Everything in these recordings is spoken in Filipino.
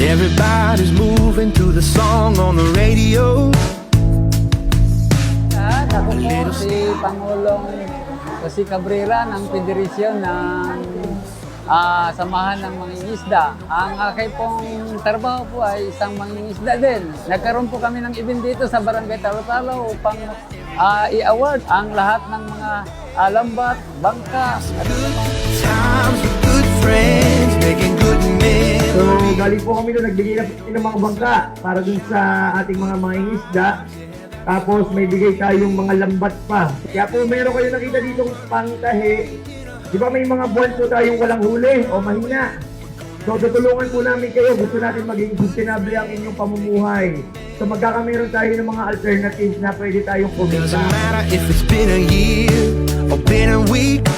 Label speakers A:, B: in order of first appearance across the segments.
A: Everybody's moving to the song on the radio.
B: Ako po si Pangulong Jose Cabrera ng Federasyon ng Samahan ng Mangingisda. Ang aking pong trabaho po ay isang mangingisda din. Nagkaroon po kami ng event dito sa Barangay Talo-Talo upang i-award ang lahat ng mga lambat, bangka.
A: Times with good friends, making good memories.
C: So, galing po kami doon, nagbigay na po ng mga bangka para dun sa ating mga mangingisda. Tapos may bigay tayong mga lambat pa. Kaya po meron kayo nakita ditong pangtahi. Di ba may mga buwan po tayong walang huli o mahina? So tutulungan po namin kayo. Gusto natin maging sustainable ang inyong pamumuhay. So magkakameron tayo ng mga alternatives na pwede tayong kumita.
A: Doesn't matter if it's been a year or been a week.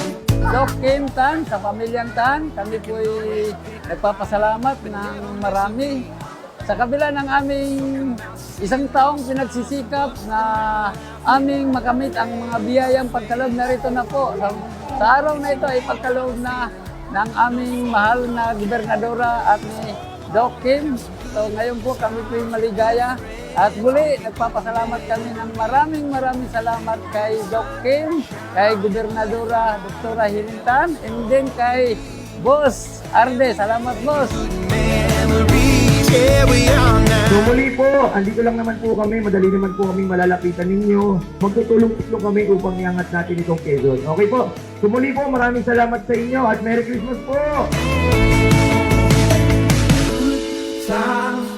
B: Doc Kim Tan, sa pamilyang Tan, kami po'y nagpapasalamat ng marami. Sa kabila ng aming isang taong pinagsisikap na aming makamit ang mga biyayang pagkaloob, narito na po. Sa araw na ito ay pagkaloob na ng aming mahal na gobernadora at ni Doc Kim. So ngayon po kami po'y maligaya. At muli, nagpapasalamat kami ng maraming salamat kay Doc Kim, kay Gobernadora Dr. Hilin Tan, and then kay Boss Arde. Salamat, Boss!
A: Memories, here we are now.
C: So muli po, andito lang naman po kami. Madali naman po kami malalapitan ninyo. Magtutulong-tulong kami upang iangat natin itong Quezon. Okay po? So muli po, maraming salamat sa inyo at Merry Christmas po!
A: Times